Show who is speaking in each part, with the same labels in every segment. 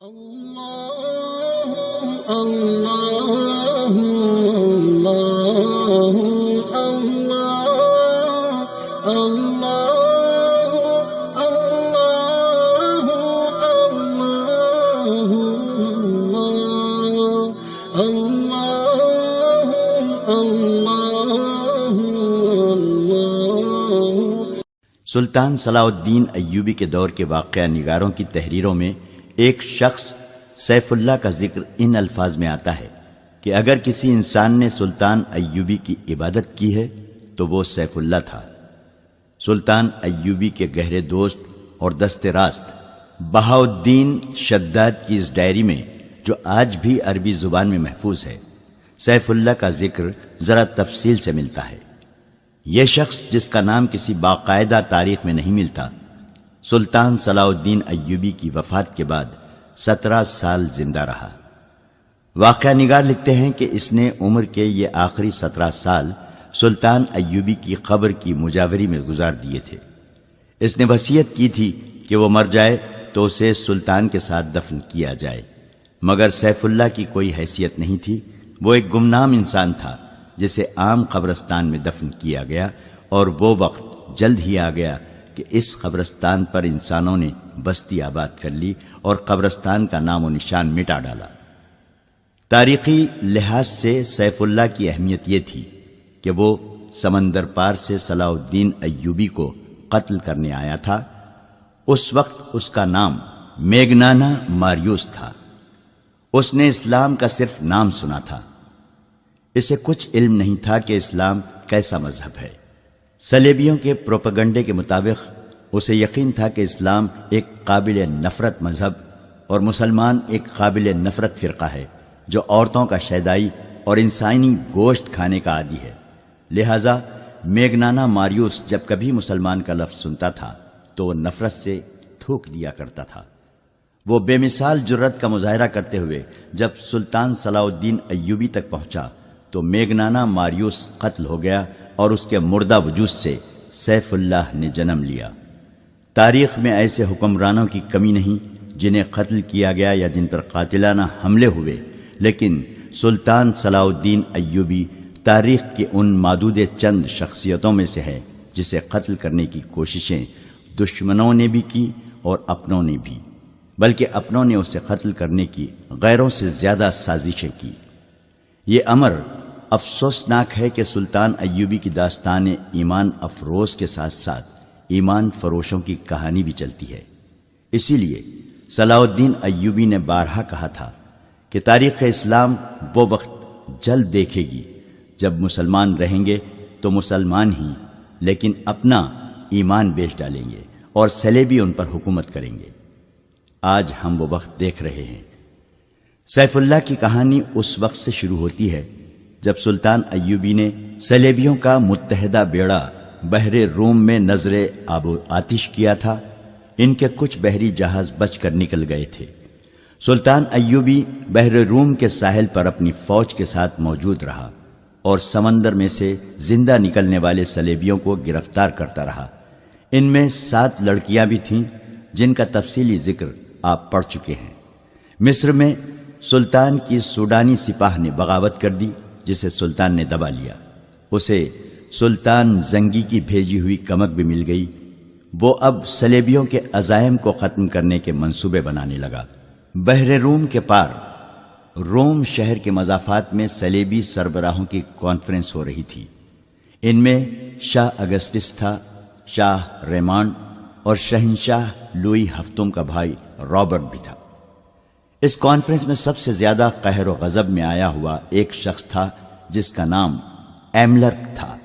Speaker 1: اللہ اللہ اللہ اللہ اللہ اللہ۔
Speaker 2: سلطان صلاح الدین ایوبی کے دور کے واقعہ نگاروں کی تحریروں میں ایک شخص سیف اللہ کا ذکر ان الفاظ میں آتا ہے کہ اگر کسی انسان نے سلطان ایوبی کی عبادت کی ہے تو وہ سیف اللہ تھا۔ سلطان ایوبی کے گہرے دوست اور دست راست بہاؤالدین شداد کی اس ڈائری میں جو آج بھی عربی زبان میں محفوظ ہے، سیف اللہ کا ذکر ذرا تفصیل سے ملتا ہے۔ یہ شخص جس کا نام کسی باقاعدہ تاریخ میں نہیں ملتا، سلطان صلاح الدین ایوبی کی وفات کے بعد 17 سال زندہ رہا۔ واقعہ نگار لکھتے ہیں کہ اس نے عمر کے یہ آخری 17 سال سلطان ایوبی کی قبر کی مجاوری میں گزار دیے تھے۔ اس نے وصیت کی تھی کہ وہ مر جائے تو اسے سلطان کے ساتھ دفن کیا جائے، مگر سیف اللہ کی کوئی حیثیت نہیں تھی۔ وہ ایک گمنام انسان تھا جسے عام قبرستان میں دفن کیا گیا، اور وہ وقت جلد ہی آ گیا کہ اس قبرستان پر انسانوں نے بستی آباد کر لی اور قبرستان کا نام و نشان مٹا ڈالا۔ تاریخی لحاظ سے سیف اللہ کی اہمیت یہ تھی کہ وہ سمندر پار سے صلاح الدین ایوبی کو قتل کرنے آیا تھا۔ اس وقت اس کا نام میگنانا ماریوس تھا۔ اس نے اسلام کا صرف نام سنا تھا، اسے کچھ علم نہیں تھا کہ اسلام کیسا مذہب ہے۔ صلیبیوں کے پروپیگنڈے کے مطابق اسے یقین تھا کہ اسلام ایک قابل نفرت مذہب اور مسلمان ایک قابل نفرت فرقہ ہے جو عورتوں کا شیدائی اور انسانی گوشت کھانے کا عادی ہے۔ لہذا میگنانا ماریوس جب کبھی مسلمان کا لفظ سنتا تھا تو وہ نفرت سے تھوک دیا کرتا تھا۔ وہ بے مثال جرأت کا مظاہرہ کرتے ہوئے جب سلطان صلاح الدین ایوبی تک پہنچا تو میگنانا ماریوس قتل ہو گیا اور اس کے مردہ وجود سے سیف اللہ نے جنم لیا۔ تاریخ میں ایسے حکمرانوں کی کمی نہیں جنہیں قتل کیا گیا یا جن پر قاتلانہ حملے ہوئے، لیکن سلطان صلاح الدین ایوبی تاریخ کے ان معدود چند شخصیتوں میں سے ہے جسے قتل کرنے کی کوششیں دشمنوں نے بھی کی اور اپنوں نے بھی، بلکہ اپنوں نے اسے قتل کرنے کی غیروں سے زیادہ سازشیں کی۔ یہ امر افسوسناک ہے کہ سلطان ایوبی کی داستان ایمان افروز کے ساتھ ساتھ ایمان فروشوں کی کہانی بھی چلتی ہے۔ اسی لیے صلاح الدین ایوبی نے بارہا کہا تھا کہ تاریخ اسلام وہ وقت جلد دیکھے گی جب مسلمان رہیں گے تو مسلمان ہی، لیکن اپنا ایمان بیچ ڈالیں گے اور صلیبی ان پر حکومت کریں گے۔ آج ہم وہ وقت دیکھ رہے ہیں۔ سیف اللہ کی کہانی اس وقت سے شروع ہوتی ہے جب سلطان ایوبی نے صلیبیوں کا متحدہ بیڑا بحر روم میں نظر آب و آتش کیا تھا۔ ان کے کچھ بحری جہاز بچ کر نکل گئے تھے۔ سلطان ایوبی بحر روم کے ساحل پر اپنی فوج کے ساتھ موجود رہا اور سمندر میں سے زندہ نکلنے والے صلیبیوں کو گرفتار کرتا رہا۔ ان میں 7 لڑکیاں بھی تھیں جن کا تفصیلی ذکر آپ پڑھ چکے ہیں۔ مصر میں سلطان کی سوڈانی سپاہ نے بغاوت کر دی جسے سلطان نے دبا لیا۔ اسے سلطان زنگی کی بھیجی ہوئی کمک بھی مل گئی۔ وہ اب صلیبیوں کے عزائم کو ختم کرنے کے منصوبے بنانے لگا۔ بحر روم کے پار روم شہر کے مضافات میں صلیبی سربراہوں کی کانفرنس ہو رہی تھی۔ ان میں شاہ اگسٹس تھا، شاہ ریمانڈ اور شہنشاہ لوئی ہفتم کا بھائی رابرٹ بھی تھا۔ اس کانفرنس میں سب سے زیادہ قہر و غضب میں آیا ہوا ایک شخص تھا جس کا نام ایملرک تھا۔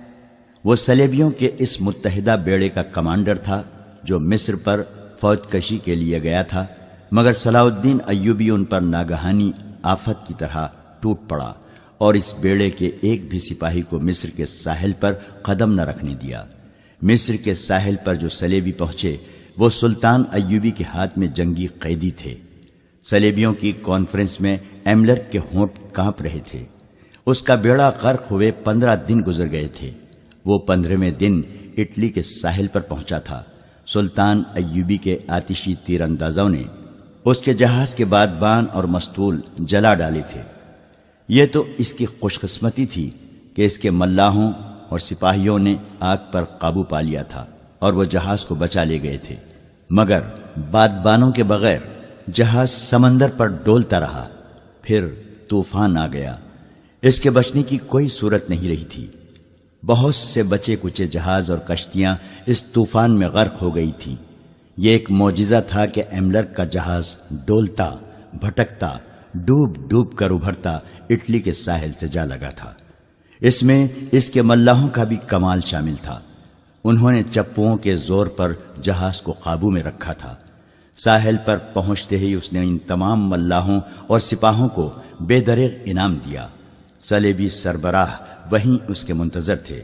Speaker 2: وہ صلیبیوں کے اس متحدہ بیڑے کا کمانڈر تھا جو مصر پر فوج کشی کے لیے گیا تھا، مگر صلاح الدین ایوبی ان پر ناگہانی آفت کی طرح ٹوٹ پڑا اور اس بیڑے کے ایک بھی سپاہی کو مصر کے ساحل پر قدم نہ رکھنے دیا۔ مصر کے ساحل پر جو صلیبی پہنچے وہ سلطان ایوبی کے ہاتھ میں جنگی قیدی تھے۔ صلیبیوں کی کانفرنس میں ایملرک کے ہونٹ کانپ رہے تھے۔ اس کا بیڑا غرق ہوئے 15 دن گزر گئے تھے۔ وہ 15ویں دن اٹلی کے ساحل پر پہنچا تھا۔ سلطان ایوبی کے آتشی تیر اندازوں نے اس کے جہاز کے بادبان اور مستول جلا ڈالے تھے۔ یہ تو اس کی خوش قسمتی تھی کہ اس کے ملاحوں اور سپاہیوں نے آگ پر قابو پا لیا تھا اور وہ جہاز کو بچا لے گئے تھے، مگر بادبانوں کے بغیر جہاز سمندر پر ڈولتا رہا۔ پھر طوفان آ گیا، اس کے بچنے کی کوئی صورت نہیں رہی تھی۔ بہت سے بچے کچے جہاز اور کشتیاں اس طوفان میں غرق ہو گئی تھیں۔ یہ ایک معجزہ تھا کہ ایملرک کا جہاز ڈولتا، بھٹکتا، ڈوب ڈوب کر ابھرتا اٹلی کے ساحل سے جا لگا تھا۔ اس میں اس کے ملاحوں کا بھی کمال شامل تھا۔ انہوں نے چپوؤں کے زور پر جہاز کو قابو میں رکھا تھا۔ ساحل پر پہنچتے ہی اس نے ان تمام ملاحوں اور سپاہوں کو بے دریغ انعام دیا۔ صلیبی سربراہ وہیں اس کے منتظر تھے۔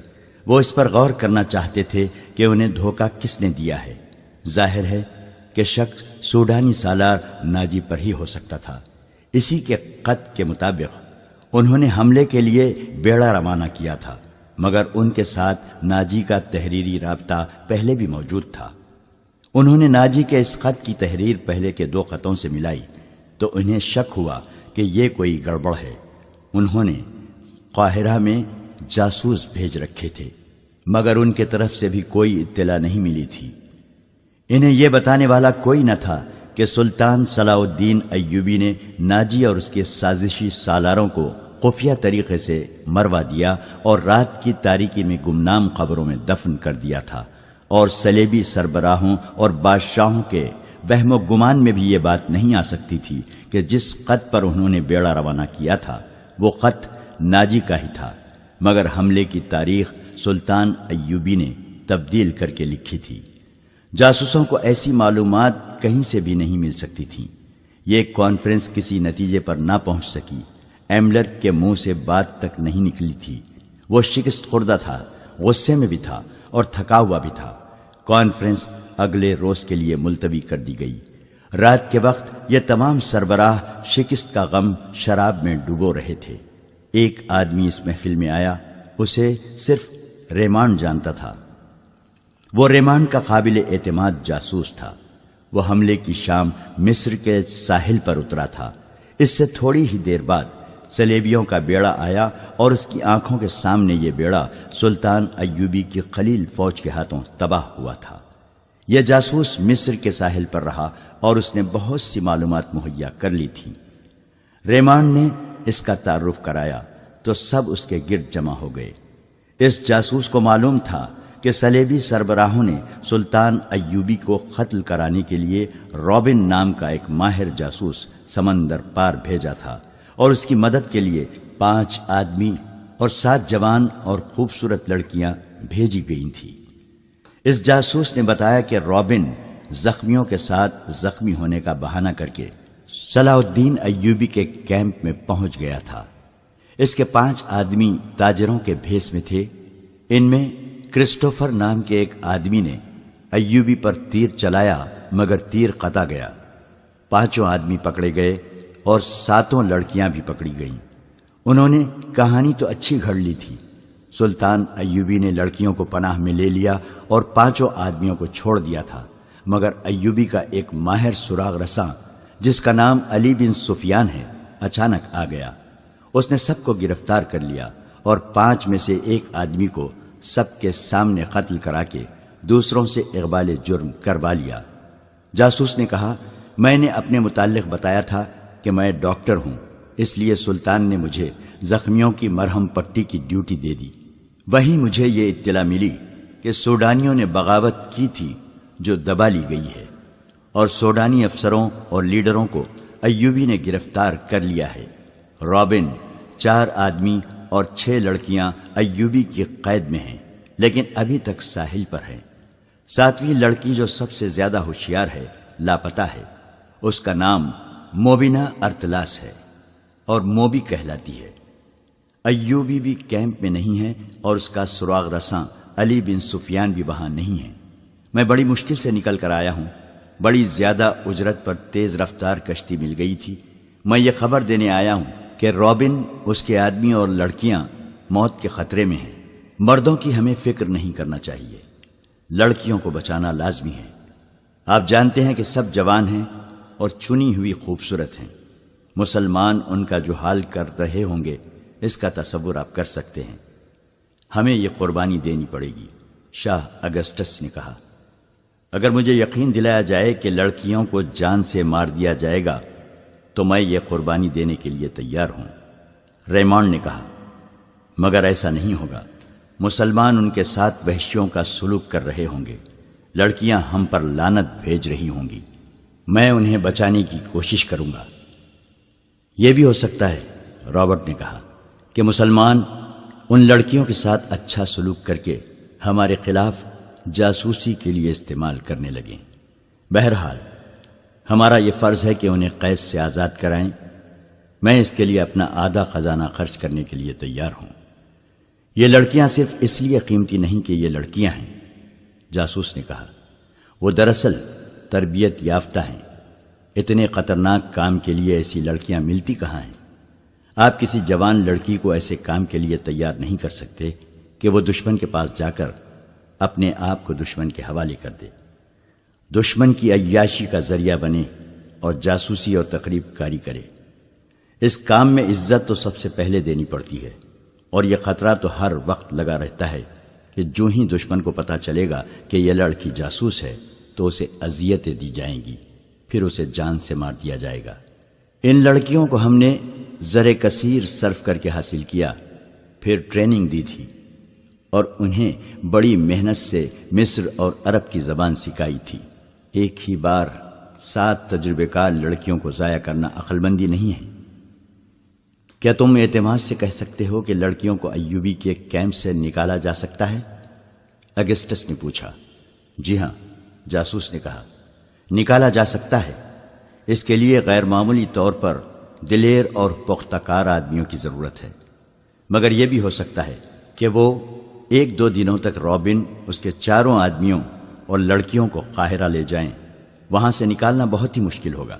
Speaker 2: وہ اس پر غور کرنا چاہتے تھے کہ انہیں دھوکہ کس نے دیا ہے۔ ظاہر ہے کہ شک سوڈانی سالار ناجی پر ہی ہو سکتا تھا۔ اسی کے خط کے مطابق انہوں نے حملے کے لیے بیڑا روانہ کیا تھا، مگر ان کے ساتھ ناجی کا تحریری رابطہ پہلے بھی موجود تھا۔ انہوں نے ناجی کے اس خط کی تحریر پہلے کے 2 خطوں سے ملائی تو انہیں شک ہوا کہ یہ کوئی گڑبڑ ہے۔ انہوں نے قاہرہ میں جاسوس بھیج رکھے تھے، مگر ان کی طرف سے بھی کوئی اطلاع نہیں ملی تھی۔ انہیں یہ بتانے والا کوئی نہ تھا کہ سلطان صلاح الدین ایوبی نے ناجی اور اس کے سازشی سالاروں کو خفیہ طریقے سے مروا دیا اور رات کی تاریکی میں گمنام قبروں میں دفن کر دیا تھا، اور صلیبی سربراہوں اور بادشاہوں کے وہم و گمان میں بھی یہ بات نہیں آ سکتی تھی کہ جس خط پر انہوں نے بیڑا روانہ کیا تھا وہ خط ناجی کا ہی تھا، مگر حملے کی تاریخ سلطان ایوبی نے تبدیل کر کے لکھی تھی۔ جاسوسوں کو ایسی معلومات کہیں سے بھی نہیں مل سکتی تھیں۔ یہ کانفرنس کسی نتیجے پر نہ پہنچ سکی۔ ایملرک کے منہ سے بات تک نہیں نکلی تھی۔ وہ شکست خوردہ تھا، غصے میں بھی تھا اور تھکا ہوا بھی تھا۔ کانفرنس اگلے روز کے لیے ملتوی کر دی گئی۔ رات کے وقت یہ تمام سربراہ شکست کا غم شراب میں ڈبو رہے تھے۔ ایک آدمی اس محفل میں آیا، اسے صرف ریمانڈ جانتا تھا۔ وہ ریمانڈ کا قابل اعتماد جاسوس تھا۔ وہ حملے کی شام مصر کے ساحل پر اترا تھا۔ اس سے تھوڑی ہی دیر بعد صلیبیوں کا بیڑا آیا اور اس کی آنکھوں کے سامنے یہ بیڑا سلطان ایوبی کی قلیل فوج کے ہاتھوں تباہ ہوا تھا۔ یہ جاسوس مصر کے ساحل پر رہا اور اس نے بہت سی معلومات مہیا کر لی تھیں۔ ریمانڈ نے اس کا تعارف کرایا تو سب اس کے گرد جمع ہو گئے۔ اس جاسوس کو معلوم تھا کہ صلیبی سربراہوں نے سلطان ایوبی کو قتل کرانے کے لیے رابن نام کا ایک ماہر جاسوس سمندر پار بھیجا تھا، اور اس کی مدد کے لیے 5 آدمی اور 7 جوان اور خوبصورت لڑکیاں بھیجی گئی تھیں۔ اس جاسوس نے بتایا کہ رابن زخمیوں کے ساتھ زخمی ہونے کا بہانہ کر کے صلاح الدین ایوبی کے کیمپ میں پہنچ گیا تھا۔ اس کے 5 آدمی تاجروں کے بھیس میں تھے۔ ان میں کرسٹوفر نام کے ایک آدمی نے ایوبی پر تیر چلایا، مگر تیر قطع گیا۔ 5 آدمی پکڑے گئے اور 7 لڑکیاں بھی پکڑی گئیں۔ انہوں نے کہانی تو اچھی گھڑ لی تھی۔ سلطان ایوبی نے لڑکیوں کو پناہ میں لے لیا اور 5 آدمیوں کو چھوڑ دیا تھا، مگر ایوبی کا ایک ماہر سراغ رساں جس کا نام علی بن سفیان ہے اچانک آ گیا۔ اس نے سب کو گرفتار کر لیا اور 5 میں سے ایک آدمی کو سب کے سامنے قتل کرا کے دوسروں سے اقبال جرم کروا لیا۔ جاسوس نے کہا، میں نے اپنے متعلق بتایا تھا کہ میں ڈاکٹر ہوں، اس لیے سلطان نے مجھے زخمیوں کی مرہم پٹی کی ڈیوٹی دے دی۔ وہیں مجھے یہ اطلاع ملی کہ سوڈانیوں نے بغاوت کی تھی جو دبا لی گئی ہے، اور سوڈانی افسروں اور لیڈروں کو ایوبی نے گرفتار کر لیا ہے۔ رابن، 4 آدمی اور 6 لڑکیاں ایوبی کی قید میں ہیں، لیکن ابھی تک ساحل پر ہیں۔ 7ویں لڑکی جو سب سے زیادہ ہوشیار ہے لاپتہ ہے۔ اس کا نام موبینا ارتلاس ہے اور موبی کہلاتی ہے۔ ایوبی بھی کیمپ میں نہیں ہے اور اس کا سراغ رساں علی بن سفیان بھی وہاں نہیں ہے۔ میں بڑی مشکل سے نکل کر آیا ہوں۔ بڑی زیادہ اجرت پر تیز رفتار کشتی مل گئی تھی۔ میں یہ خبر دینے آیا ہوں کہ رابن، اس کے آدمی اور لڑکیاں موت کے خطرے میں ہیں۔ مردوں کی ہمیں فکر نہیں کرنا چاہیے، لڑکیوں کو بچانا لازمی ہے۔ آپ جانتے ہیں کہ سب جوان ہیں اور چنی ہوئی خوبصورت ہیں۔ مسلمان ان کا جو حال کر رہے ہوں گے اس کا تصور آپ کر سکتے ہیں۔ ہمیں یہ قربانی دینی پڑے گی۔ شاہ اگسٹس نے کہا، اگر مجھے یقین دلایا جائے کہ لڑکیوں کو جان سے مار دیا جائے گا تو میں یہ قربانی دینے کے لیے تیار ہوں۔ ریمانڈ نے کہا، مگر ایسا نہیں ہوگا۔ مسلمان ان کے ساتھ وحشیوں کا سلوک کر رہے ہوں گے، لڑکیاں ہم پر لعنت بھیج رہی ہوں گی، میں انہیں بچانے کی کوشش کروں گا۔ یہ بھی ہو سکتا ہے، رابرٹ نے کہا، کہ مسلمان ان لڑکیوں کے ساتھ اچھا سلوک کر کے ہمارے خلاف جاسوسی کے لیے استعمال کرنے لگیں۔ بہرحال ہمارا یہ فرض ہے کہ انہیں قید سے آزاد کرائیں۔ میں اس کے لیے اپنا آدھا خزانہ خرچ کرنے کے لیے تیار ہوں۔ یہ لڑکیاں صرف اس لیے قیمتی نہیں کہ یہ لڑکیاں ہیں، جاسوس نے کہا، وہ دراصل تربیت یافتہ ہیں۔ اتنے خطرناک کام کے لیے ایسی لڑکیاں ملتی کہاں ہیں؟ آپ کسی جوان لڑکی کو ایسے کام کے لیے تیار نہیں کر سکتے کہ وہ دشمن کے پاس جا کر اپنے آپ کو دشمن کے حوالے کر دے، دشمن کی عیاشی کا ذریعہ بنے اور جاسوسی اور تقریب کاری کرے۔ اس کام میں عزت تو سب سے پہلے دینی پڑتی ہے، اور یہ خطرہ تو ہر وقت لگا رہتا ہے کہ جو ہی دشمن کو پتہ چلے گا کہ یہ لڑکی جاسوس ہے تو اسے اذیتیں دی جائیں گی، پھر اسے جان سے مار دیا جائے گا۔ ان لڑکیوں کو ہم نے زر کثیر صرف کر کے حاصل کیا، پھر ٹریننگ دی تھی اور انہیں بڑی محنت سے مصر اور عرب کی زبان سکھائی تھی۔ ایک ہی بار 7 تجربے کار لڑکیوں کو ضائع کرنا عقل مندی نہیں ہے۔ کیا تم اعتماد سے کہہ سکتے ہو کہ لڑکیوں کو ایوبی کے کیمپ سے نکالا جا سکتا ہے؟ اگسٹس نے پوچھا۔ جی ہاں، جاسوس نے کہا، نکالا جا سکتا ہے۔ اس کے لیے غیر معمولی طور پر دلیر اور پختہ کار آدمیوں کی ضرورت ہے، مگر یہ بھی ہو سکتا ہے کہ وہ 1-2 دنوں تک رابن، اس کے 4 آدمیوں اور لڑکیوں کو قاہرہ لے جائیں۔ وہاں سے نکالنا بہت ہی مشکل ہوگا۔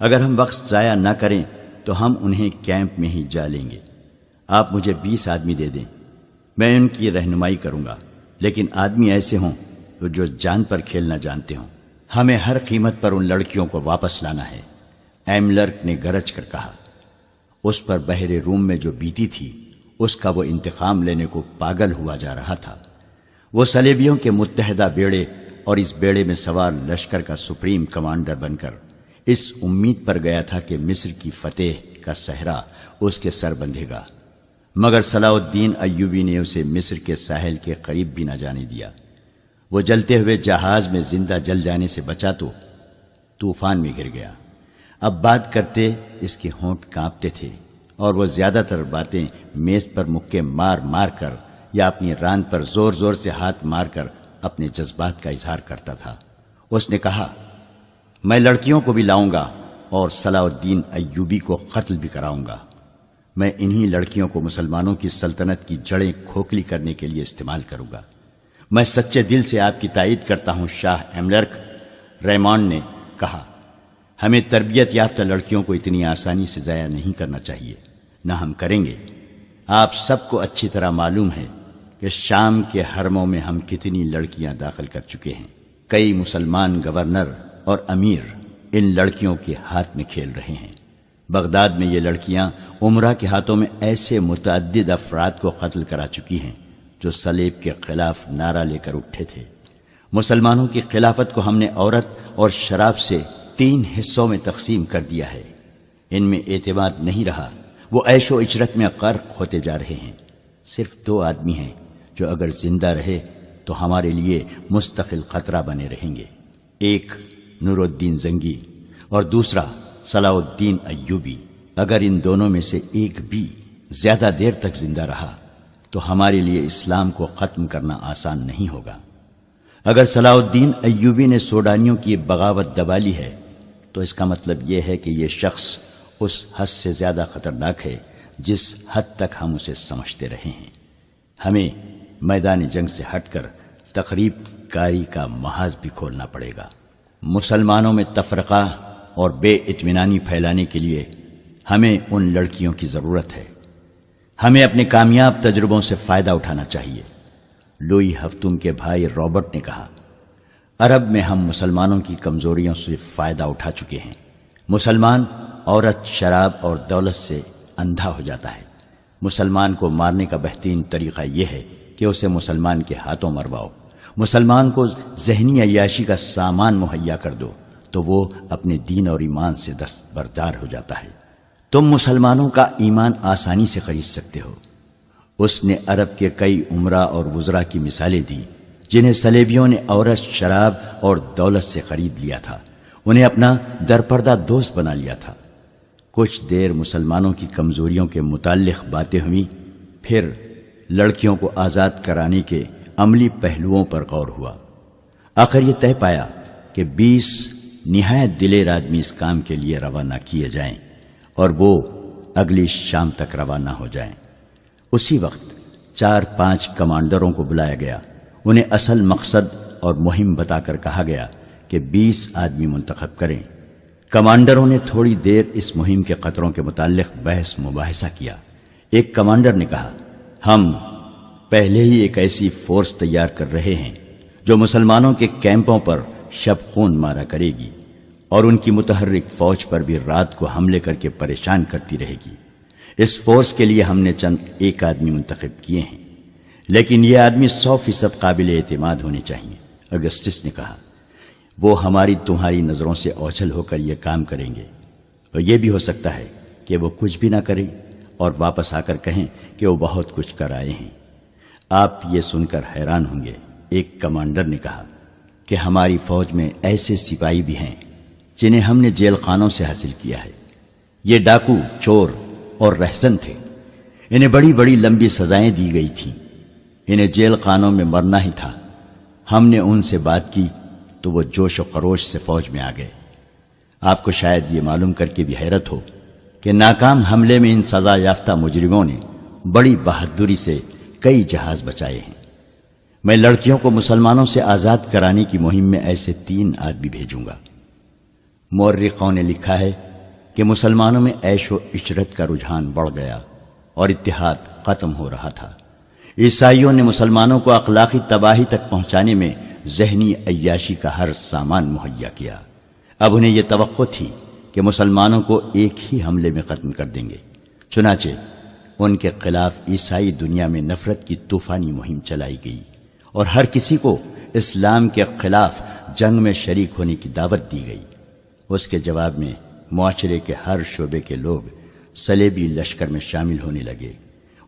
Speaker 2: اگر ہم وقت ضائع نہ کریں تو ہم انہیں کیمپ میں ہی جا لیں گے۔ آپ مجھے 20 آدمی دے دیں، میں ان کی رہنمائی کروں گا، لیکن آدمی ایسے ہوں جو جان پر کھیلنا جانتے ہوں۔ ہمیں ہر قیمت پر ان لڑکیوں کو واپس لانا ہے، ایملرک نے گرج کر کہا۔ اس پر بحر روم میں جو بیتی تھی اس کا وہ انتقام لینے کو پاگل ہوا جا رہا تھا۔ وہ صلیبیوں کے متحدہ بیڑے اور اس بیڑے میں سوار لشکر کا سپریم کمانڈر بن کر اس امید پر گیا تھا کہ مصر کی فتح کا صحرا اس کے سر بندھے گا، مگر صلاح الدین ایوبی نے اسے مصر کے ساحل کے قریب بھی نہ جانے دیا۔ وہ جلتے ہوئے جہاز میں زندہ جل جانے سے بچا تو طوفان میں گر گیا۔ اب بات کرتے اس کے ہونٹ کانپتے تھے اور وہ زیادہ تر باتیں میز پر مکے مار مار کر یا اپنی راند پر زور زور سے ہاتھ مار کر اپنے جذبات کا اظہار کرتا تھا۔ اس نے کہا، میں لڑکیوں کو بھی لاؤں گا اور صلاح الدین ایوبی کو قتل بھی کراؤں گا۔ میں انہی لڑکیوں کو مسلمانوں کی سلطنت کی جڑیں کھوکھلی کرنے کے لیے استعمال کروں گا۔ میں سچے دل سے آپ کی تائید کرتا ہوں شاہ ایملرک، ریمانڈ نے کہا۔ ہمیں تربیت یافتہ لڑکیوں کو اتنی آسانی سے ضائع نہیں کرنا چاہیے، نہ ہم کریں گے۔ آپ سب کو اچھی طرح معلوم ہے کہ شام کے حرموں میں ہم کتنی لڑکیاں داخل کر چکے ہیں۔ کئی مسلمان گورنر اور امیر ان لڑکیوں کے ہاتھ میں کھیل رہے ہیں۔ بغداد میں یہ لڑکیاں عمرہ کے ہاتھوں میں ایسے متعدد افراد کو قتل کرا چکی ہیں جو صلیب کے خلاف نعرہ لے کر اٹھے تھے۔ مسلمانوں کی خلافت کو ہم نے عورت اور شراب سے 3 حصوں میں تقسیم کر دیا ہے۔ ان میں اعتماد نہیں رہا، وہ عیش و عشرت میں غرق ہوتے جا رہے ہیں۔ صرف 2 آدمی ہیں جو اگر زندہ رہے تو ہمارے لیے مستقل خطرہ بنے رہیں گے، ایک نور الدین زنگی اور دوسرا صلاح الدین ایوبی۔ اگر ان دونوں میں سے ایک بھی زیادہ دیر تک زندہ رہا تو ہمارے لیے اسلام کو ختم کرنا آسان نہیں ہوگا۔ اگر صلاح الدین ایوبی نے سوڈانیوں کی بغاوت دبا لی ہے تو اس کا مطلب یہ ہے کہ یہ شخص اس حد سے زیادہ خطرناک ہے جس حد تک ہم اسے سمجھتے رہے ہیں۔ ہمیں میدان جنگ سے ہٹ کر تقریب کاری کا محاذ بھی کھولنا پڑے گا۔ مسلمانوں میں تفرقہ اور بے اطمینانی پھیلانے کے لیے ہمیں ان لڑکیوں کی ضرورت ہے۔ ہمیں اپنے کامیاب تجربوں سے فائدہ اٹھانا چاہیے۔ لوئی ہفتم کے بھائی رابرٹ نے کہا، عرب میں ہم مسلمانوں کی کمزوریوں سے فائدہ اٹھا چکے ہیں۔ مسلمان عورت، شراب اور دولت سے اندھا ہو جاتا ہے۔ مسلمان کو مارنے کا بہترین طریقہ یہ ہے کہ اسے مسلمان کے ہاتھوں مرواؤ۔ مسلمان کو ذہنی عیاشی کا سامان مہیا کر دو تو وہ اپنے دین اور ایمان سے دستبردار ہو جاتا ہے۔ تم مسلمانوں کا ایمان آسانی سے خرید سکتے ہو۔ اس نے عرب کے کئی امراء اور وزراء کی مثالیں دی جنہیں صلیبیوں نے عورت، شراب اور دولت سے خرید لیا تھا، انہیں اپنا درپردہ دوست بنا لیا تھا۔ کچھ دیر مسلمانوں کی کمزوریوں کے متعلق باتیں ہوئیں، پھر لڑکیوں کو آزاد کرانے کے عملی پہلوؤں پر غور ہوا۔ آخر یہ طے پایا کہ 20 نہایت دلیر آدمی اس کام کے لیے روانہ کیے جائیں اور وہ اگلی شام تک روانہ ہو جائیں۔ اسی وقت 4-5 کمانڈروں کو بلایا گیا۔ انہیں اصل مقصد اور مہم بتا کر کہا گیا کہ 20 آدمی منتخب کریں۔ کمانڈروں نے تھوڑی دیر اس مہم کے خطروں کے متعلق بحث مباحثہ کیا۔ ایک کمانڈر نے کہا، ہم پہلے ہی ایک ایسی فورس تیار کر رہے ہیں جو مسلمانوں کے کیمپوں پر شب خون مارا کرے گی اور ان کی متحرک فوج پر بھی رات کو حملے کر کے پریشان کرتی رہے گی۔ اس فورس کے لیے ہم نے چند ایک آدمی منتخب کیے ہیں، لیکن یہ آدمی 100% قابل اعتماد ہونے چاہیے۔ اگسٹس نے کہا، وہ ہماری تمہاری نظروں سے اوجھل ہو کر یہ کام کریں گے، اور یہ بھی ہو سکتا ہے کہ وہ کچھ بھی نہ کریں اور واپس آ کر کہیں کہ وہ بہت کچھ کر آئے ہیں۔ آپ یہ سن کر حیران ہوں گے، ایک کمانڈر نے کہا کہ ہماری فوج میں ایسے سپاہی بھی ہیں جنہیں ہم نے جیل خانوں سے حاصل کیا ہے۔ یہ ڈاکو، چور اور رہزن تھے۔ انہیں بڑی بڑی لمبی سزائیں دی گئی تھیں۔ انہیں جیل خانوں میں مرنا ہی تھا۔ ہم نے ان سے بات کی تو وہ جوش و خروش سے فوج میں آ گئے۔ آپ کو شاید یہ معلوم کر کے بھی حیرت ہو کہ ناکام حملے میں ان سزا یافتہ مجرموں نے بڑی بہادری سے کئی جہاز بچائے ہیں۔ میں لڑکیوں کو مسلمانوں سے آزاد کرانے کی مہم میں ایسے 3 آدمی بھیجوں گا۔ مورخوں نے لکھا ہے کہ مسلمانوں میں عیش و عشرت کا رجحان بڑھ گیا اور اتحاد ختم ہو رہا تھا۔ عیسائیوں نے مسلمانوں کو اخلاقی تباہی تک پہنچانے میں ذہنی عیاشی کا ہر سامان مہیا کیا۔ اب انہیں یہ توقع تھی کہ مسلمانوں کو ایک ہی حملے میں ختم کر دیں گے۔ چنانچہ ان کے خلاف عیسائی دنیا میں نفرت کی طوفانی مہم چلائی گئی اور ہر کسی کو اسلام کے خلاف جنگ میں شریک ہونے کی دعوت دی گئی۔ اس کے جواب میں معاشرے کے ہر شعبے کے لوگ صلیبی لشکر میں شامل ہونے لگے۔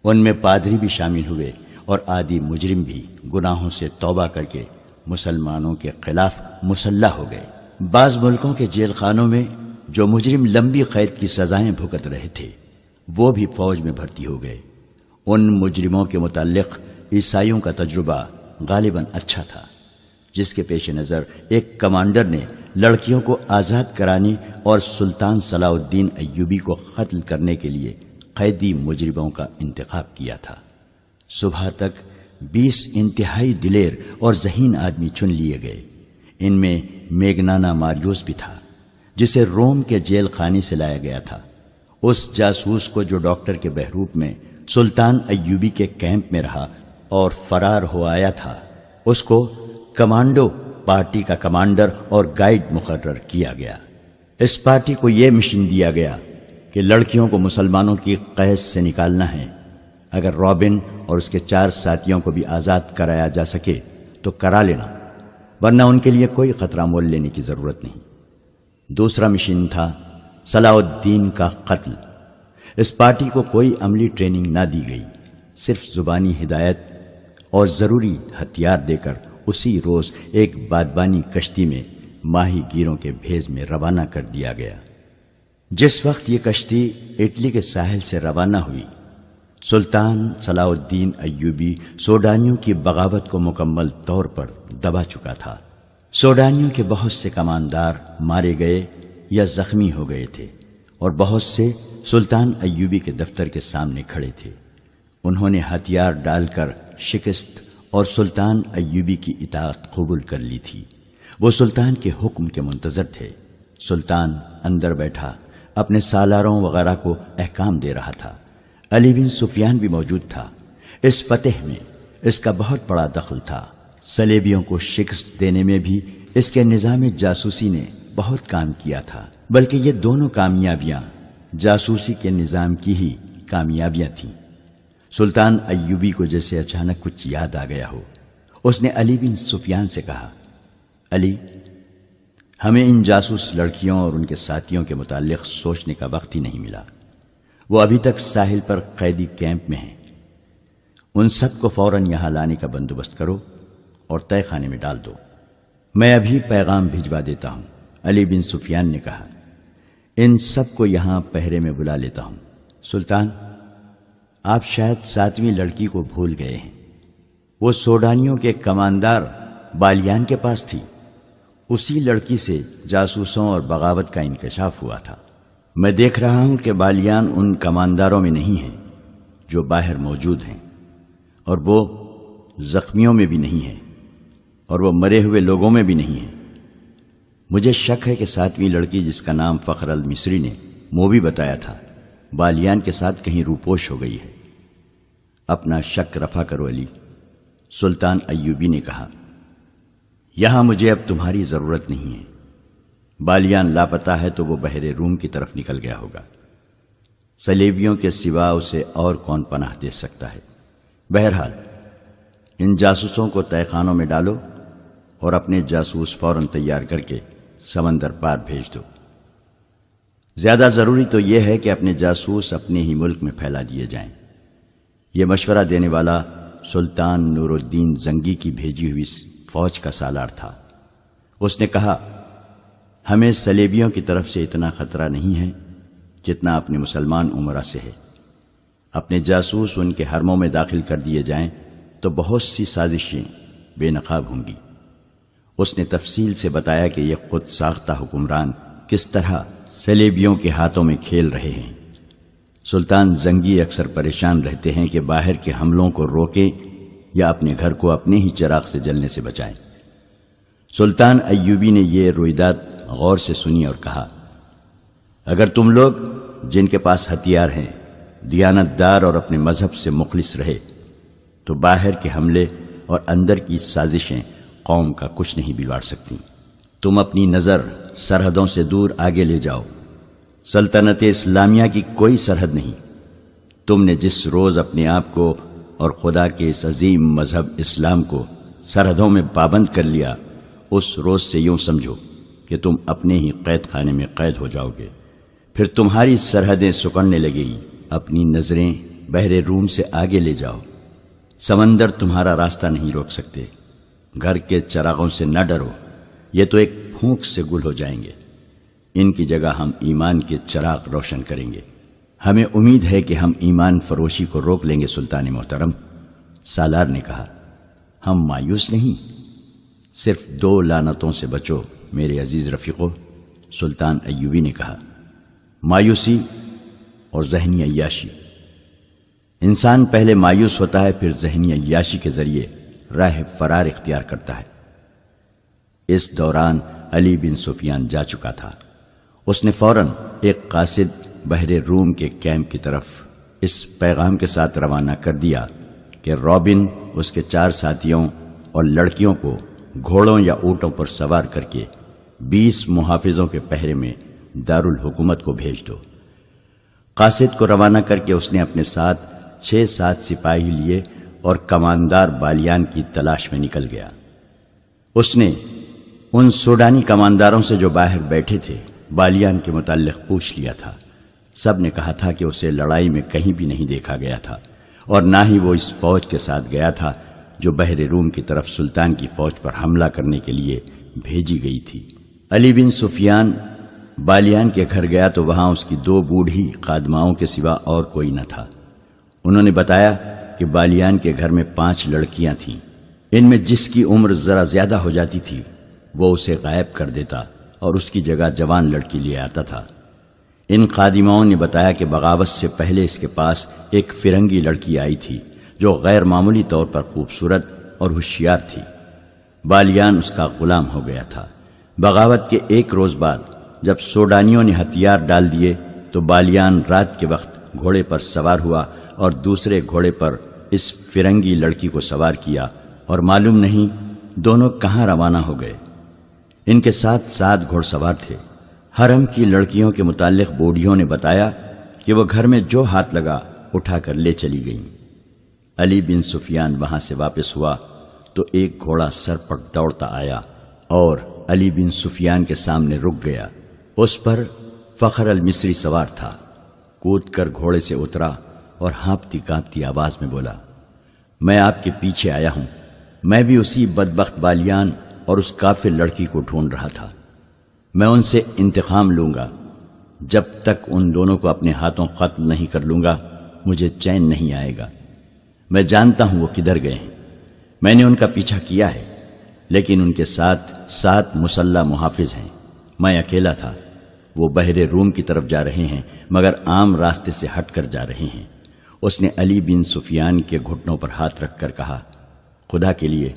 Speaker 2: ان میں پادری بھی شامل ہوئے اور عادی مجرم بھی گناہوں سے توبہ کر کے مسلمانوں کے خلاف مسلح ہو گئے۔ بعض ملکوں کے جیل خانوں میں جو مجرم لمبی قید کی سزائیں بھگت رہے تھے وہ بھی فوج میں بھرتی ہو گئے۔ ان مجرموں کے متعلق عیسائیوں کا تجربہ غالباً اچھا تھا، جس کے پیش نظر ایک کمانڈر نے لڑکیوں کو آزاد کرانے اور سلطان صلاح الدین ایوبی کو قتل کرنے کے لیے قیدی مجرموں کا انتخاب کیا تھا۔ صبح تک 20 انتہائی دلیر اور ذہین آدمی چن لیے گئے۔ ان میں میگنانا ماریوس بھی تھا، جسے روم کے جیل خانے سے لایا گیا تھا۔ اس جاسوس کو جو ڈاکٹر کے بحروپ میں سلطان ایوبی کے کیمپ میں رہا اور فرار ہو آیا تھا، اس کو کمانڈو پارٹی کا کمانڈر اور گائیڈ مقرر کیا گیا۔ اس پارٹی کو یہ مشن دیا گیا کہ لڑکیوں کو مسلمانوں کی قید سے نکالنا ہے۔ اگر رابن اور اس کے 4 ساتھیوں کو بھی آزاد کرایا جا سکے تو کرا لینا، ورنہ ان کے لیے کوئی خطرہ مول لینے کی ضرورت نہیں۔ دوسرا مشن تھا صلاح الدین کا قتل۔ اس پارٹی کو کوئی عملی ٹریننگ نہ دی گئی، صرف زبانی ہدایت اور ضروری ہتھیار دے کر اسی روز ایک بادبانی کشتی میں ماہی گیروں کے بھیس میں روانہ کر دیا گیا۔ جس وقت یہ کشتی اٹلی کے ساحل سے روانہ ہوئی، سلطان صلاح الدین ایوبی سوڈانیوں کی بغاوت کو مکمل طور پر دبا چکا تھا۔ سوڈانیوں کے بہت سے کماندار مارے گئے یا زخمی ہو گئے تھے اور بہت سے سلطان ایوبی کے دفتر کے سامنے کھڑے تھے۔ انہوں نے ہتھیار ڈال کر شکست اور سلطان ایوبی کی اطاعت قبول کر لی تھی۔ وہ سلطان کے حکم کے منتظر تھے۔ سلطان اندر بیٹھا اپنے سالاروں وغیرہ کو احکام دے رہا تھا۔ علی بن سفیان بھی موجود تھا۔ اس فتح میں اس کا بہت بڑا دخل تھا۔ صلیبیوں کو شکست دینے میں بھی اس کے نظام جاسوسی نے بہت کام کیا تھا، بلکہ یہ دونوں کامیابیاں جاسوسی کے نظام کی ہی کامیابیاں تھیں۔ سلطان ایوبی کو جیسے اچانک کچھ یاد آ گیا ہو، اس نے علی بن سفیان سے کہا، علی، ہمیں ان جاسوس لڑکیوں اور ان کے ساتھیوں کے متعلق سوچنے کا وقت ہی نہیں ملا۔ وہ ابھی تک ساحل پر قیدی کیمپ میں ہیں۔ ان سب کو فوراً یہاں لانے کا بندوبست کرو اور طے خانے میں ڈال دو۔ میں ابھی پیغام بھجوا دیتا ہوں۔ علی بن سفیان نے کہا، ان سب کو یہاں پہرے میں بلا لیتا ہوں۔ سلطان، آپ شاید 7ویں لڑکی کو بھول گئے ہیں۔ وہ سوڈانیوں کے کماندار بالیان کے پاس تھی۔ اسی لڑکی سے جاسوسوں اور بغاوت کا انکشاف ہوا تھا۔ میں دیکھ رہا ہوں کہ بالیان ان کمانداروں میں نہیں ہیں جو باہر موجود ہیں، اور وہ زخمیوں میں بھی نہیں ہیں، اور وہ مرے ہوئے لوگوں میں بھی نہیں ہیں۔ مجھے شک ہے کہ 7ویں لڑکی، جس کا نام فخر المصری نے موبی بتایا تھا، بالیان کے ساتھ کہیں روپوش ہو گئی ہے۔ اپنا شک رفع کرو علی۔ سلطان ایوبی نے کہا، یہاں مجھے اب تمہاری ضرورت نہیں ہے۔ بالیان لاپتہ ہے تو وہ بحر روم کی طرف نکل گیا ہوگا۔ صلیبیوں کے سوا اسے اور کون پناہ دے سکتا ہے؟ بہرحال ان جاسوسوں کو تہہ خانوں میں ڈالو اور اپنے جاسوس فوراً تیار کر کے سمندر پار بھیج دو۔ زیادہ ضروری تو یہ ہے کہ اپنے جاسوس اپنے ہی ملک میں پھیلا دیے جائیں۔ یہ مشورہ دینے والا سلطان نور الدین زنگی کی بھیجی ہوئی فوج کا سالار تھا۔ اس نے کہا، ہمیں صلیبیوں کی طرف سے اتنا خطرہ نہیں ہے جتنا اپنے مسلمان امراء سے ہے۔ اپنے جاسوس ان کے حرموں میں داخل کر دیے جائیں تو بہت سی سازشیں بے نقاب ہوں گی۔ اس نے تفصیل سے بتایا کہ یہ خود ساختہ حکمران کس طرح صلیبیوں کے ہاتھوں میں کھیل رہے ہیں۔ سلطان زنگی اکثر پریشان رہتے ہیں کہ باہر کے حملوں کو روکیں یا اپنے گھر کو اپنے ہی چراغ سے جلنے سے بچائیں۔ سلطان ایوبی نے یہ رویداد غور سے سنی اور کہا، اگر تم لوگ جن کے پاس ہتھیار ہیں دیانت دار اور اپنے مذہب سے مخلص رہے تو باہر کے حملے اور اندر کی سازشیں قوم کا کچھ نہیں بگاڑ سکتی۔ تم اپنی نظر سرحدوں سے دور آگے لے جاؤ۔ سلطنت اسلامیہ کی کوئی سرحد نہیں۔ تم نے جس روز اپنے آپ کو اور خدا کے اس عظیم مذہب اسلام کو سرحدوں میں پابند کر لیا، اس روز سے یوں سمجھو کہ تم اپنے ہی قید خانے میں قید ہو جاؤ گے۔ پھر تمہاری سرحدیں سکڑنے لگے گی۔ اپنی نظریں بحر روم سے آگے لے جاؤ۔ سمندر تمہارا راستہ نہیں روک سکتے۔ گھر کے چراغوں سے نہ ڈرو، یہ تو ایک پھونک سے گل ہو جائیں گے۔ ان کی جگہ ہم ایمان کے چراغ روشن کریں گے۔ ہمیں امید ہے کہ ہم ایمان فروشی کو روک لیں گے سلطان محترم۔ سالار نے کہا، ہم مایوس نہیں، صرف 2 لعنتوں سے بچو میرے عزیز رفیقو۔ سلطان ایوبی نے کہا، مایوسی اور ذہنی عیاشی۔ انسان پہلے مایوس ہوتا ہے، پھر ذہنی عیاشی کے ذریعے راہ فرار اختیار کرتا ہے۔ اس دوران علی بن سفیان جا چکا تھا۔ اس نے فوراً ایک قاصد بحر روم کے کیمپ کی طرف اس پیغام کے ساتھ روانہ کر دیا کہ رابن اس کے 4 ساتھیوں اور لڑکیوں کو گھوڑوں یا اونٹوں پر سوار کر کے 20 محافظوں کے پہرے میں دارالحکومت کو بھیج دو۔ قاصد کو روانہ کر کے اس نے اپنے ساتھ 6-7 سپاہی لیے اور کماندار بالیان کی تلاش میں نکل گیا۔ اس نے ان سوڈانی کمانداروں سے جو باہر بیٹھے تھے بالیان کے متعلق پوچھ لیا تھا۔ سب نے کہا تھا کہ اسے لڑائی میں کہیں بھی نہیں دیکھا گیا تھا، اور نہ ہی وہ اس فوج کے ساتھ گیا تھا جو بحر روم کی طرف سلطان کی فوج پر حملہ کرنے کے لیے بھیجی گئی تھی۔ علی بن سفیان بالیان کے گھر گیا تو وہاں اس کی 2 بوڑھی خادماؤں کے سوا اور کوئی نہ تھا۔ انہوں نے بتایا کہ بالیان کے گھر میں 5 لڑکیاں تھیں۔ ان میں جس کی عمر ذرا زیادہ ہو جاتی تھی وہ اسے غائب کر دیتا اور اس کی جگہ جوان لڑکی لے آتا تھا۔ ان خادماؤں نے بتایا کہ بغاوت سے پہلے اس کے پاس ایک فرنگی لڑکی آئی تھی جو غیر معمولی طور پر خوبصورت اور ہوشیار تھی۔ بالیان اس کا غلام ہو گیا تھا۔ بغاوت کے 1 روز بعد جب سوڈانیوں نے ہتھیار ڈال دیے تو بالیان رات کے وقت گھوڑے پر سوار ہوا اور دوسرے گھوڑے پر اس فرنگی لڑکی کو سوار کیا، اور معلوم نہیں دونوں کہاں روانہ ہو گئے۔ ان کے ساتھ 7 گھوڑ سوار تھے۔ حرم کی لڑکیوں کے متعلق بوڑھیوں نے بتایا کہ وہ گھر میں جو ہاتھ لگا اٹھا کر لے چلی گئیں۔ علی بن سفیان وہاں سے واپس ہوا تو ایک گھوڑا سر پر دوڑتا آیا اور علی بن سفیان کے سامنے رک گیا۔ اس پر فخر المصری سوار تھا۔ کود کر گھوڑے سے اترا اور ہانپتی کانپتی آواز میں بولا، میں آپ کے پیچھے آیا ہوں۔ میں بھی اسی بدبخت بالیان اور اس کافر لڑکی کو ڈھونڈ رہا تھا۔ میں ان سے انتقام لوں گا۔ جب تک ان دونوں کو اپنے ہاتھوں قتل نہیں کر لوں گا مجھے چین نہیں آئے گا۔ میں جانتا ہوں وہ کدھر گئے ہیں۔ میں نے ان کا پیچھا کیا ہے، لیکن ان کے ساتھ 7 مسلح محافظ ہیں۔ میں اکیلا تھا۔ وہ بحر روم کی طرف جا رہے ہیں، مگر عام راستے سے ہٹ کر جا رہے ہیں۔ اس نے علی بن سفیان کے گھٹنوں پر ہاتھ رکھ کر کہا، خدا کے لیے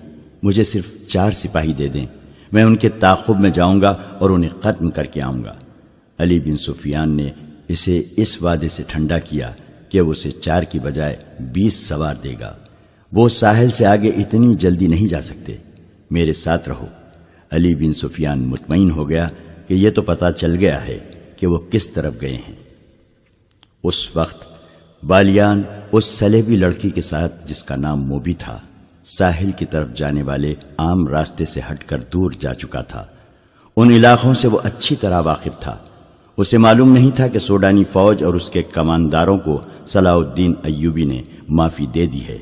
Speaker 2: مجھے صرف 4 سپاہی دے دیں، میں ان کے تعاقب میں جاؤں گا اور انہیں ختم کر کے آؤں گا۔ علی بن سفیان نے اسے اس وعدے سے ٹھنڈا کیا کہ وہ اسے 4 کی بجائے 20 سوار دے گا۔ وہ ساحل سے آگے اتنی جلدی نہیں جا سکتے، میرے ساتھ رہو۔ علی بن سفیان مطمئن ہو گیا کہ یہ تو پتہ چل گیا ہے کہ وہ کس طرف گئے ہیں۔ اس وقت بالیان اس سلیبی لڑکی کے ساتھ جس کا نام موبی تھا ساحل کی طرف جانے والے عام راستے سے ہٹ کر دور جا چکا تھا۔ ان علاقوں سے وہ اچھی طرح واقف تھا۔ اسے معلوم نہیں تھا کہ سوڈانی فوج اور اس کے کمانداروں کو صلاح الدین ایوبی نے معافی دے دی ہے۔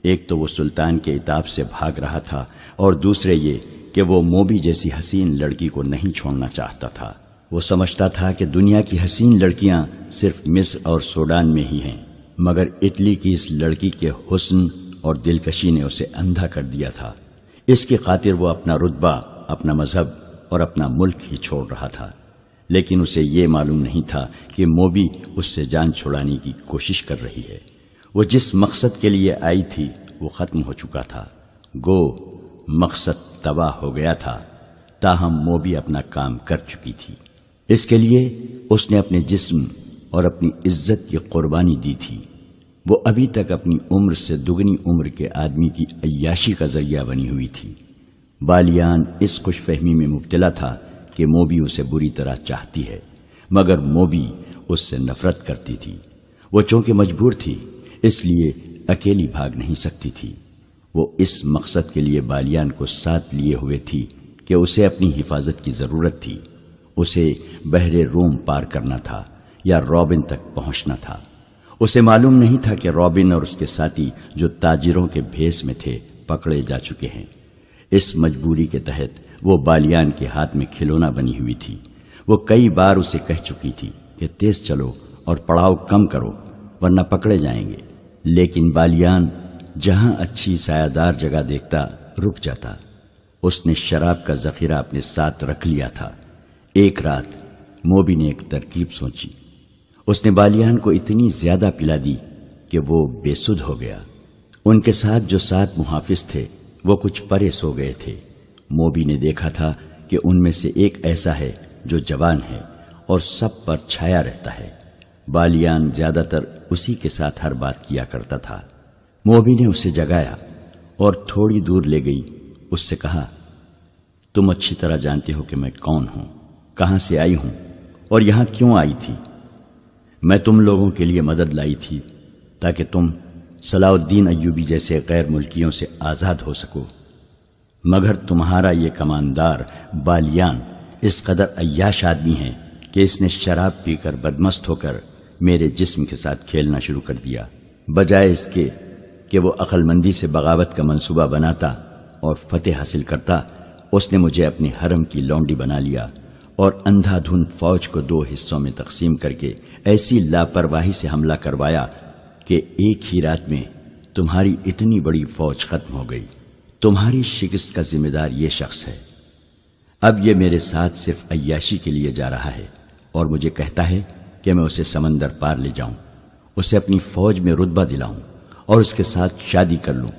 Speaker 2: ایک تو وہ سلطان کے عتاب سے بھاگ رہا تھا اور دوسرے یہ کہ وہ موبی جیسی حسین لڑکی کو نہیں چھوڑنا چاہتا تھا۔ وہ سمجھتا تھا کہ دنیا کی حسین لڑکیاں صرف مصر اور سوڈان میں ہی ہیں، مگر اٹلی کی اس لڑکی کے حسن اور دلکشی نے اسے اندھا کر دیا تھا۔ اس کی خاطر وہ اپنا رتبہ، اپنا مذہب اور اپنا ملک ہی چھوڑ رہا تھا۔ لیکن اسے یہ معلوم نہیں تھا کہ موبی اس سے جان چھڑانے کی کوشش کر رہی ہے۔ وہ جس مقصد کے لیے آئی تھی وہ ختم ہو چکا تھا۔ گو مقصد تباہ ہو گیا تھا، تاہم موبی اپنا کام کر چکی تھی۔ اس کے لیے اس نے اپنے جسم اور اپنی عزت کی قربانی دی تھی۔ وہ ابھی تک اپنی عمر سے دگنی عمر کے آدمی کی عیاشی کا ذریعہ بنی ہوئی تھی۔ بالیان اس خوش فہمی میں مبتلا تھا کہ موبی اسے بری طرح چاہتی ہے، مگر موبی اس سے نفرت کرتی تھی۔ وہ چونکہ مجبور تھی اس لیے اکیلی بھاگ نہیں سکتی تھی۔ وہ اس مقصد کے لیے بالیان کو ساتھ لیے ہوئے تھی کہ اسے اپنی حفاظت کی ضرورت تھی۔ اسے بحر روم پار کرنا تھا یا رابن تک پہنچنا تھا۔ اسے معلوم نہیں تھا کہ رابن اور اس کے ساتھی جو تاجروں کے بھیس میں تھے پکڑے جا چکے ہیں۔ اس مجبوری کے تحت وہ بالیان کے ہاتھ میں کھلونا بنی ہوئی تھی۔ وہ کئی بار اسے کہہ چکی تھی کہ تیز چلو اور پڑاؤ کم کرو ورنہ پکڑے جائیں گے، لیکن بالیان جہاں اچھی سایہ دار جگہ دیکھتا رک جاتا۔ اس نے شراب کا ذخیرہ اپنے ساتھ رکھ لیا تھا۔ ایک رات موبی نے ایک ترکیب سوچی۔ اس نے بالیان کو اتنی زیادہ پلا دی کہ وہ بے سدھ ہو گیا۔ ان کے ساتھ جو 7 محافظ تھے وہ کچھ پرے سو گئے تھے۔ موبی نے دیکھا تھا کہ ان میں سے ایک ایسا ہے جو جوان ہے اور سب پر چھایا رہتا ہے۔ بالیان زیادہ تر اسی کے ساتھ ہر بات کیا کرتا تھا۔ موبی نے اسے جگایا اور تھوڑی دور لے گئی۔ اس سے کہا، تم اچھی طرح جانتے ہو کہ میں کون ہوں، کہاں سے آئی ہوں اور یہاں کیوں آئی تھی۔ میں تم لوگوں کے لیے مدد لائی تھی تاکہ تم صلاح الدین ایوبی جیسے غیر ملکیوں سے آزاد ہو سکو، مگر تمہارا یہ کماندار بالیان اس قدر عیاش آدمی ہے کہ اس نے شراب پی کر بدمست ہو کر میرے جسم کے ساتھ کھیلنا شروع کر دیا۔ بجائے اس کے کہ وہ عقل مندی سے بغاوت کا منصوبہ بناتا اور فتح حاصل کرتا، اس نے مجھے اپنی حرم کی لونڈی بنا لیا اور اندھا دھند فوج کو 2 حصوں میں تقسیم کر کے ایسی لاپرواہی سے حملہ کروایا کہ ایک ہی رات میں تمہاری اتنی بڑی فوج ختم ہو گئی۔ تمہاری شکست کا ذمہ دار یہ شخص ہے۔ اب یہ میرے ساتھ صرف عیاشی کے لیے جا رہا ہے اور مجھے کہتا ہے کہ میں اسے سمندر پار لے جاؤں، اسے اپنی فوج میں رتبہ دلاؤں اور اس کے ساتھ شادی کر لوں،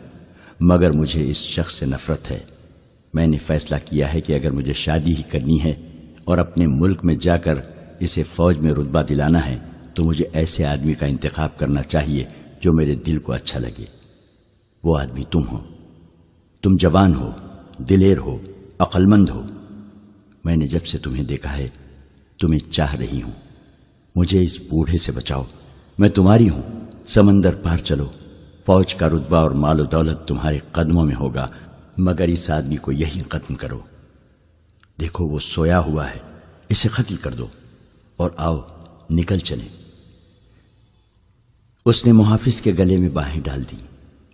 Speaker 2: مگر مجھے اس شخص سے نفرت ہے۔ میں نے فیصلہ کیا ہے کہ اگر مجھے شادی ہی کرنی ہے اور اپنے ملک میں جا کر اسے فوج میں رتبہ دلانا ہے تو مجھے ایسے آدمی کا انتخاب کرنا چاہیے جو میرے دل کو اچھا لگے۔ وہ آدمی تم ہو۔ تم جوان ہو، دلیر ہو، عقل مند ہو، میں نے جب سے تمہیں دیکھا ہے تمہیں چاہ رہی ہوں، مجھے اس بوڑھے سے بچاؤ، میں تمہاری ہوں، سمندر پار چلو، فوج کا رتبہ اور مال و دولت تمہارے قدموں میں ہوگا، مگر اس آدمی کو یہی ختم کرو۔ دیکھو وہ سویا ہوا ہے، اسے قتل کر دو اور آؤ نکل چلیں۔ اس نے محافظ کے گلے میں باہیں ڈال دی،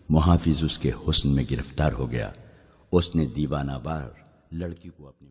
Speaker 2: محافظ اس کے حسن میں گرفتار ہو گیا، اس نے دیوانہ وار لڑکی کو اپنے